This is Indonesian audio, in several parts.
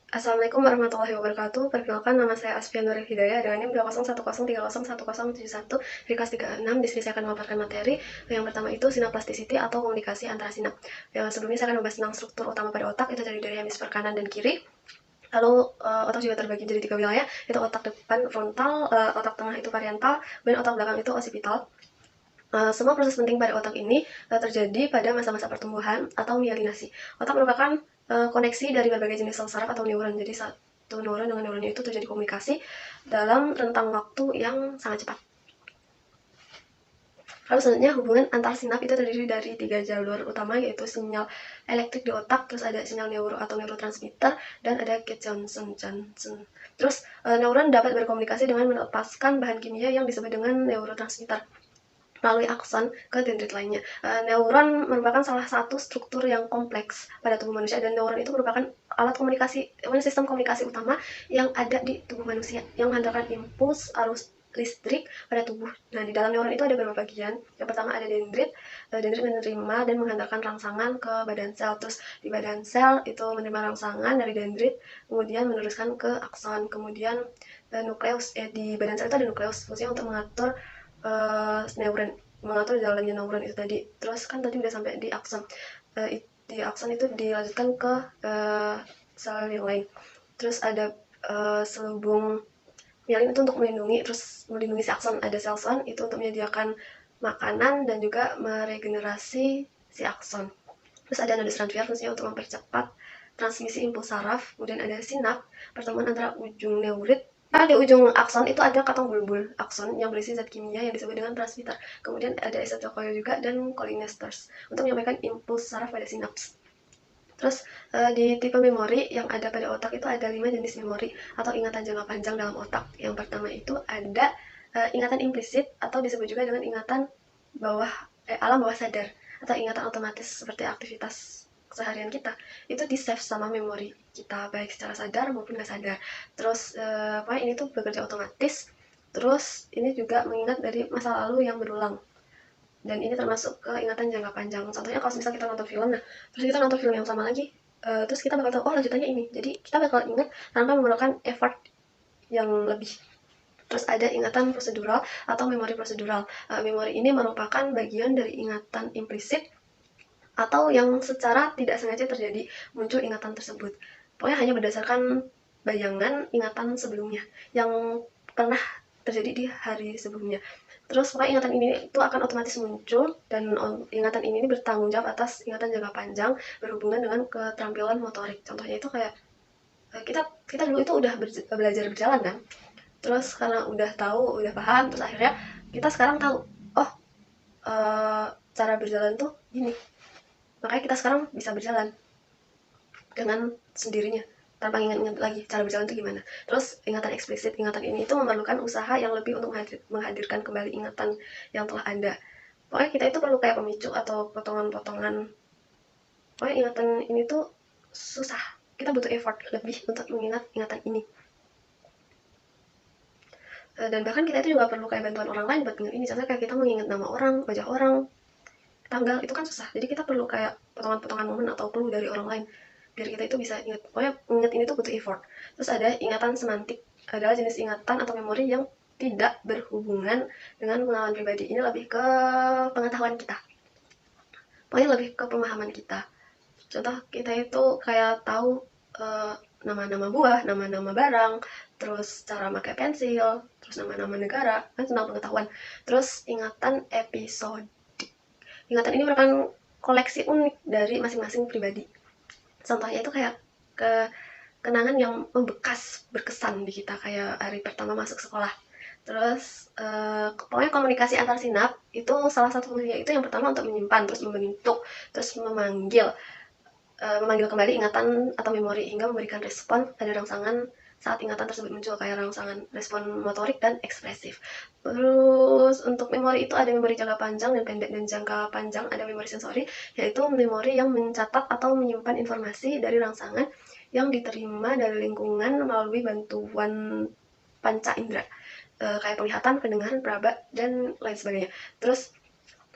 Assalamualaikum warahmatullahi wabarakatuh. Perkenalkan, nama saya Asfian Nuril Hidayah dengan NIM 20103011011 dari kelas 36. Di sini saya akan memaparkan materi. Yang pertama itu sinaplasticity atau komunikasi antara sinap. Sebelumnya saya akan membahas tentang struktur utama pada otak, itu terdiri dari hemisfer kanan dan kiri. Lalu otak juga terbagi jadi 3 wilayah, yaitu otak depan frontal, otak tengah itu parietal, dan otak belakang itu occipital. Semua proses penting pada otak ini terjadi pada masa-masa pertumbuhan atau myelinasi. Otak merupakan koneksi dari berbagai jenis sel saraf atau neuron. Jadi satu neuron dengan neuronnya itu terjadi komunikasi dalam rentang waktu yang sangat cepat. Lalu selanjutnya hubungan antar sinap itu terdiri dari 3 jalur utama, yaitu sinyal elektrik di otak, terus ada sinyal neuro atau neurotransmitter, dan ada Gate Johnson. Terus neuron dapat berkomunikasi dengan melepaskan bahan kimia yang disebut dengan neurotransmitter melalui akson ke dendrit lainnya. Neuron merupakan salah satu struktur yang kompleks pada tubuh manusia, dan neuron itu merupakan alat komunikasi, sistem komunikasi utama yang ada di tubuh manusia yang menghantarkan impuls arus listrik pada tubuh. Nah, di dalam neuron itu ada beberapa bagian. Yang pertama ada dendrit. Dendrit menerima dan menghantarkan rangsangan ke badan sel. Terus di badan sel itu menerima rangsangan dari dendrit, kemudian meneruskan ke akson. Kemudian nukleus, di badan sel itu ada nukleus, fungsinya untuk mengatur neuron, mengatur jalannya neuron itu tadi. Terus kan tadi udah sampai di akson. Di akson itu dilanjutkan ke sel yang lain. Terus ada selubung myelin itu untuk melindungi si akson. Ada selson itu untuk menyediakan makanan dan juga meregenerasi si akson. Terus ada nodus transfer, fungsinya untuk mempercepat transmisi impuls saraf. Kemudian ada sinap, pertemuan antara ujung neurit. Di ujung akson itu ada katong bulbul akson yang berisi zat kimia yang disebut dengan transmitter. Kemudian ada acetylcholine juga dan cholinesters untuk menyampaikan impuls saraf pada sinaps. Terus di tipe memori yang ada pada otak itu ada 5 jenis memori atau ingatan jangka panjang dalam otak. Yang pertama itu ada ingatan implisit atau disebut juga dengan ingatan alam bawah sadar atau ingatan otomatis seperti aktivitas keseharian kita. Itu di save sama memori kita baik secara sadar maupun nggak sadar. Terus pokoknya ini tuh bekerja otomatis. Terus ini juga mengingat dari masa lalu yang berulang, dan ini termasuk ke ingatan jangka panjang. Contohnya kalau misalnya kita nonton film, nah terus kita nonton film yang sama lagi, terus kita bakal tahu oh lanjutannya ini, jadi kita bakal ingat tanpa memerlukan effort yang lebih. Terus ada ingatan prosedural atau memori prosedural. Memori ini merupakan bagian dari ingatan implisit atau yang secara tidak sengaja terjadi muncul ingatan tersebut. Pokoknya hanya berdasarkan bayangan ingatan sebelumnya yang pernah terjadi di hari sebelumnya. Terus pokoknya ingatan ini itu akan otomatis muncul, dan ingatan ini bertanggung jawab atas ingatan jangka panjang berhubungan dengan keterampilan motorik. Contohnya itu kayak kita dulu itu udah belajar berjalan kan. Terus karena udah tahu, udah paham, terus akhirnya kita sekarang tahu, oh cara berjalan tuh gini. Makanya kita sekarang bisa berjalan dengan sendirinya tanpa ingat-ingat lagi cara berjalan itu gimana. Terus ingatan eksplisit, ingatan ini itu memerlukan usaha yang lebih untuk menghadirkan kembali ingatan yang telah ada. Pokoknya kita itu perlu kayak pemicu atau potongan-potongan. Pokoknya ingatan ini tuh susah. Kita butuh effort lebih untuk mengingat ingatan ini. Dan bahkan kita itu juga perlu kayak bantuan orang lain buat ingat ini. Contohnya kayak kita mengingat nama orang, wajah orang, tanggal, itu kan susah. Jadi kita perlu kayak potongan-potongan momen atau clue dari orang lain biar kita itu bisa ingat. Pokoknya ingat ini tuh butuh effort. Terus ada ingatan semantik, adalah jenis ingatan atau memori yang tidak berhubungan dengan pengalaman pribadi. Ini lebih ke pengetahuan kita, pokoknya lebih ke pemahaman kita. Contoh kita itu kayak tahu nama-nama buah, nama-nama barang, terus cara pakai pensil, terus nama-nama negara, kan tentang pengetahuan. Terus ingatan episode. Ingatan ini merupakan koleksi unik dari masing-masing pribadi. Contohnya itu kayak kenangan yang membekas, berkesan di kita, kayak hari pertama masuk sekolah. Terus pokoknya komunikasi antar sinap itu salah satu fungsinya itu yang pertama untuk menyimpan, terus membentuk, terus memanggil kembali ingatan atau memori hingga memberikan respon pada rangsangan saat ingatan tersebut muncul, kayak rangsangan respon motorik dan ekspresif. Terus untuk memori itu ada memori jangka panjang dan pendek, dan jangka panjang ada memori sensori, yaitu memori yang mencatat atau menyimpan informasi dari rangsangan yang diterima dari lingkungan melalui bantuan panca indera, kayak penglihatan, pendengaran, peraba, dan lain sebagainya. Terus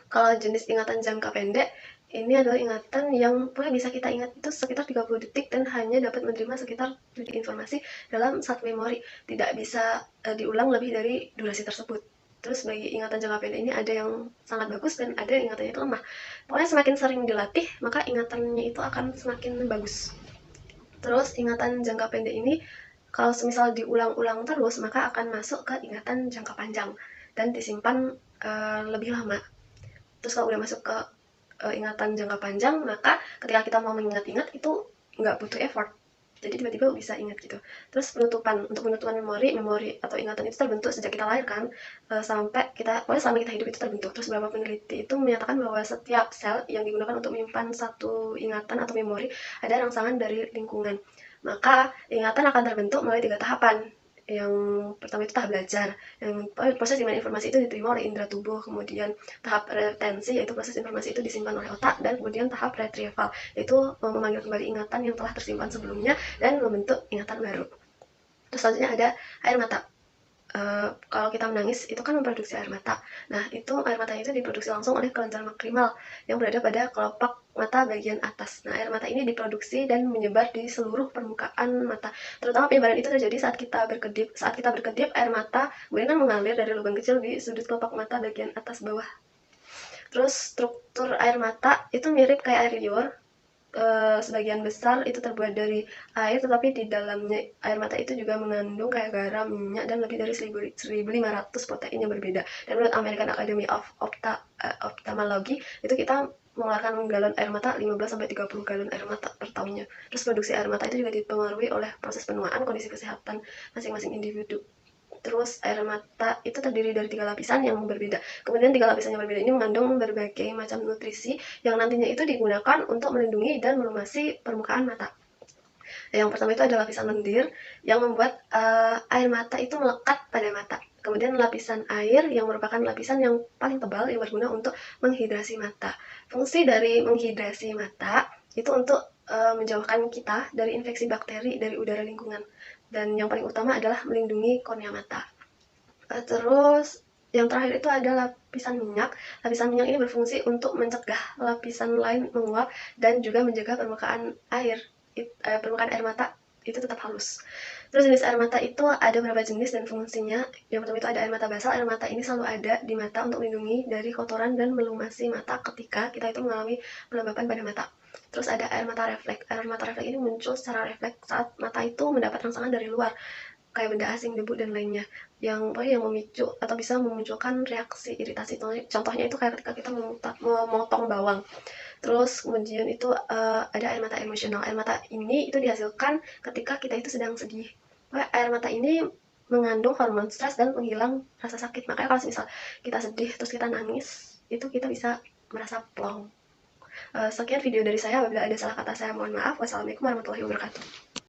kalau jenis ingatan jangka pendek ini adalah ingatan yang pokoknya bisa kita ingat itu sekitar 30 detik dan hanya dapat menerima sekitar 7 detik informasi dalam satu memori. Tidak bisa diulang lebih dari durasi tersebut. Terus bagi ingatan jangka pendek ini ada yang sangat bagus dan ada yang ingatannya itu lemah. Pokoknya semakin sering dilatih, maka ingatannya itu akan semakin bagus. Terus ingatan jangka pendek ini kalau semisal diulang-ulang terus, maka akan masuk ke ingatan jangka panjang dan disimpan lebih lama. Terus kalau udah masuk ke ingatan jangka panjang, maka ketika kita mau mengingat-ingat itu nggak butuh effort, jadi tiba-tiba bisa ingat gitu. Terus untuk penutupan memori atau ingatan itu terbentuk sejak kita lahir kan, sampai kita pokoknya selama kita hidup itu terbentuk. Terus beberapa peneliti itu menyatakan bahwa setiap sel yang digunakan untuk menyimpan satu ingatan atau memori ada rangsangan dari lingkungan. Maka ingatan akan terbentuk melalui 3 tahapan. Yang pertama itu tahap belajar, yang proses di mana informasi itu diterima oleh indera tubuh. Kemudian tahap retensi, yaitu proses informasi itu disimpan oleh otak. Dan kemudian tahap retrieval, yaitu memanggil kembali ingatan yang telah tersimpan sebelumnya dan membentuk ingatan baru. Terus selanjutnya ada air mata. Kalau kita menangis itu kan memproduksi air mata. Nah, itu air matanya itu diproduksi langsung oleh kelenjar makrimal yang berada pada kelopak mata bagian atas. Nah, air mata ini diproduksi dan menyebar di seluruh permukaan mata. Terutama penyebaran itu terjadi saat kita berkedip. Saat kita berkedip, air mata kemudian kan mengalir dari lubang kecil di sudut kelopak mata bagian atas bawah. Terus struktur air mata itu mirip kayak air liur. Sebagian besar itu terbuat dari air, tetapi di dalamnya air mata itu juga mengandung kayak garam, minyak, dan lebih dari 1.500 protein yang berbeda. Dan menurut American Academy of Ophthalmology itu kita mengeluarkan galon air mata 15-30 galon air mata per tahunnya. Terus produksi air mata itu juga dipengaruhi oleh proses penuaan, kondisi kesehatan masing-masing individu. Terus air mata itu terdiri dari 3 lapisan yang berbeda. Kemudian 3 lapisan yang berbeda ini mengandung berbagai macam nutrisi yang nantinya itu digunakan untuk melindungi dan melumasi permukaan mata. Yang pertama itu ada lapisan lendir yang membuat air mata itu melekat pada mata. Kemudian lapisan air yang merupakan lapisan yang paling tebal yang berguna untuk menghidrasi mata. Fungsi dari menghidrasi mata itu untuk menjauhkan kita dari infeksi bakteri dari udara lingkungan. Dan yang paling utama adalah melindungi kornea mata. Terus yang terakhir itu ada lapisan minyak. Lapisan minyak ini berfungsi untuk mencegah lapisan lain menguap dan juga menjaga permukaan air mata itu tetap halus. Terus jenis air mata itu ada beberapa jenis dan fungsinya. Yang pertama itu ada air mata basal. Air mata ini selalu ada di mata untuk melindungi dari kotoran dan melumasi mata ketika kita itu mengalami pelembapan pada mata. Terus ada air mata refleks. Air mata refleks ini muncul secara refleks saat mata itu mendapat rangsangan dari luar, kayak benda asing, debu, dan lainnya, yang memicu atau bisa memunculkan reaksi iritasi. Contohnya itu kayak ketika kita memotong bawang. Terus kemudian itu ada air mata emosional. Air mata ini itu dihasilkan ketika kita itu sedang sedih. Air mata ini mengandung hormon stres dan penghilang rasa sakit. Makanya kalau misal kita sedih terus kita nangis, itu kita bisa merasa plong. Sekian video dari saya. Apabila ada salah kata saya mohon maaf. Wassalamualaikum warahmatullahi wabarakatuh.